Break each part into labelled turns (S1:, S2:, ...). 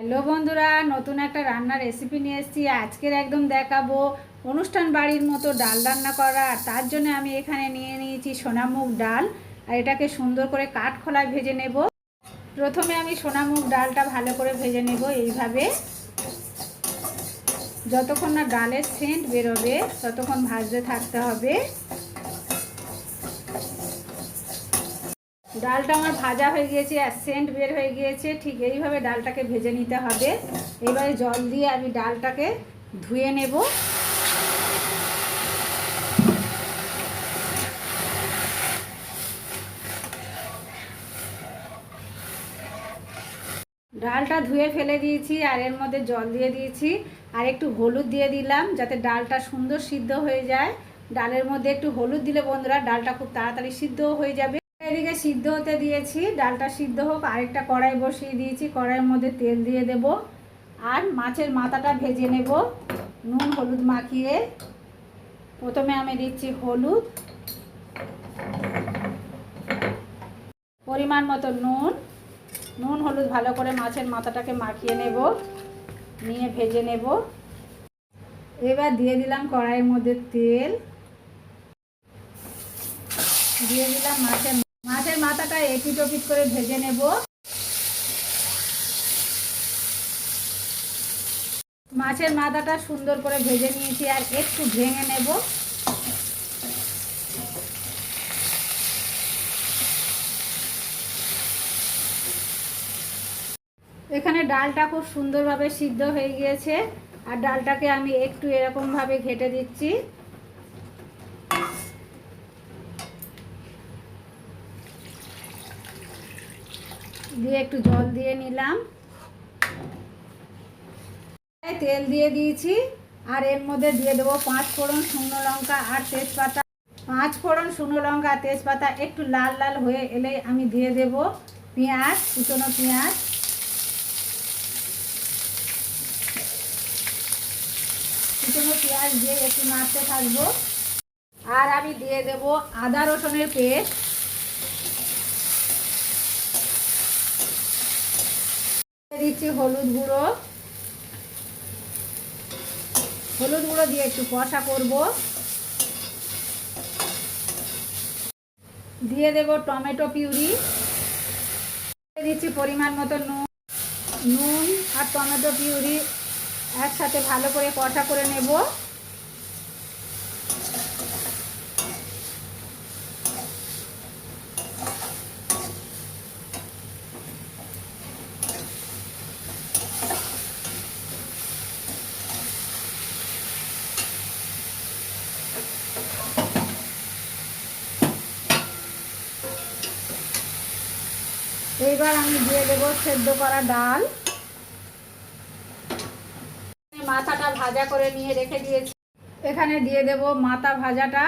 S1: Hello বন্ধুরা, নতুন একটা রান্নার রেসিপি নিয়ে এসেছি। আজকের একদম দেখাবো অনুষ্ঠান বাড়ির মতো ডাল রান্না করা। আর তার জন্য আমি এখানে নিয়ে নিয়েছি সোনামুগ ডাল, আর এটাকে সুন্দর করে কাঠখোলায় ভেজে নেব। প্রথমে আমি সোনামুগ ডালটা ভালো করে ভেজে নেব এইভাবে। যতক্ষণ না ডালের সেন্ট বেরোবে ততক্ষণ ভাজতে থাকতে হবে। ডালটা আমার ভাজা হয়ে গিয়েছে আর সেন্ট বের হয়ে গিয়েছে। ঠিক এইভাবে ডালটাকে ভেজে নিতে হবে। এবারে জল দিয়ে আমি ডালটাকে ধুয়ে নেব। ডালটা ধুয়ে ফেলে দিয়েছি আর এর মধ্যে জল দিয়ে দিয়েছি আর একটু হলুদ দিয়ে দিলাম যাতে ডালটা সুন্দর সিদ্ধ হয়ে যায়। ডালের মধ্যে একটু হলুদ দিলে বন্ধুরা ডালটা খুব তাড়াতাড়ি সিদ্ধ হয়ে যাবে। এদিকে সিদ্ধ হতে দিয়েছি, ডালটা সিদ্ধ হোক। আরেকটা কড়াই বসিয়ে দিয়েছি, কড়াইয়ের মধ্যে তেল দিয়ে দেব আর মাছের মাথাটা ভেজে নেব নুন হলুদ মাখিয়ে। প্রথমে আমি দিচ্ছি হলুদ, পরিমাণ মতো নুন হলুদ ভালো করে মাছের মাথাটাকে মাখিয়ে নেব, নিয়ে ভেজে নেব। এবার দিয়ে দিলাম কড়াইয়ের মধ্যে তেল, দিয়ে দিলাম মাছের মাথাটা এপিট ওপিট করে ভেজে নেব। মাছের মাথাটা সুন্দর করে ভেজে নিয়েছি আর একটু ভেঙে নেব। এখানে ডালটা খুব সুন্দরভাবে সিদ্ধ হয়ে গিয়েছে আর ডালটাকে আমি একটু এরকমভাবে ঘেটে দিচ্ছি। দিয়ে একটু জল দিয়ে নিলাম, তেল দিয়ে দিয়েছি আর এর মধ্যে দিয়ে দেবো 5 ফোড়ন, শুকনো লঙ্কা আর তেজপাতা। 5 ফোড়ন, শুকনো লঙ্কা আর তেজপাতা একটু লাল লাল হয়ে এলে আমি দিয়ে দেব পেঁয়াজ, কুচনো পেঁয়াজ। কুচনো পেঁয়াজ দিয়ে একটু নাড়তে থাকবো। আর আমি দিয়ে দেব আদা রসুনের পেস্ট। দিচ্ছি হলুদ গুঁড়ো দিয়ে একটু কষা করব। দিয়ে দেব টমেটো পিউরি, দিচ্ছি পরিমাণ মতো নুন আর টমেটো পিউরি একসাথে ভালো করে কষা করে নেব। এইবার আমি দিয়ে দেব সেদ্ধ করা ডাল। মাথাটা ভাজা করে নিয়ে রেখে দিয়েছি, এখানে দিয়ে দেব মাথা ভাজাটা।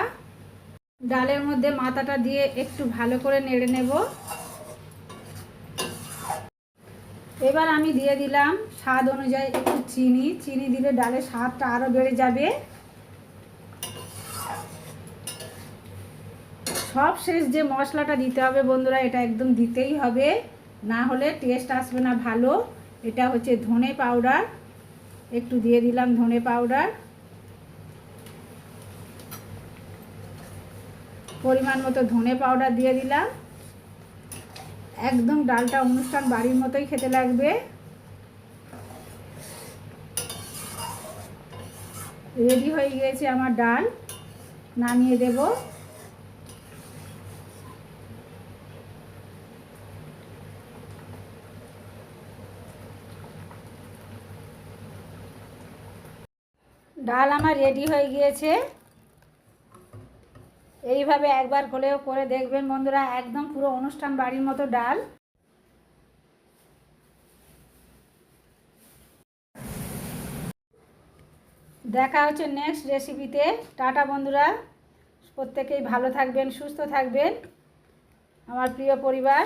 S1: ডালের মধ্যে মাথাটা দিয়ে একটু ভালো করে নেড়ে নেব। এবার আমি দিয়ে দিলাম স্বাদ অনুযায়ী একটু চিনি দিলে ডালের স্বাদটা আরও বেড়ে যাবে। সব শেষ যে মশলাটা দিতে হবে বন্ধুরা, এটা একদম দিতেই হবে, না হলে টেস্ট আসবে না ভালো। এটা হচ্ছে ধনে পাউডার, একটু দিয়ে দিলাম ধনে পাউডার। পরিমাণ মতো ধনে পাউডার দিয়ে দিলাম। একদম ডালটা অনুষ্ঠান বাড়ির মতোই খেতে লাগবে। রেডি হয়ে গিয়েছে আমার ডাল, নামিয়ে দেব। ডাল আমার রেডি হয়ে গিয়েছে। এইভাবে একবার হলেও করে দেখবেন বন্ধুরা, একদম পুরো অনুষ্ঠান বাড়ির মতো ডাল। দেখা হচ্ছে নেক্সট রেসিপিতে। টাটা বন্ধুরা, প্রত্যেকেই ভালো থাকবেন, সুস্থ থাকবেন, আমার প্রিয় পরিবার।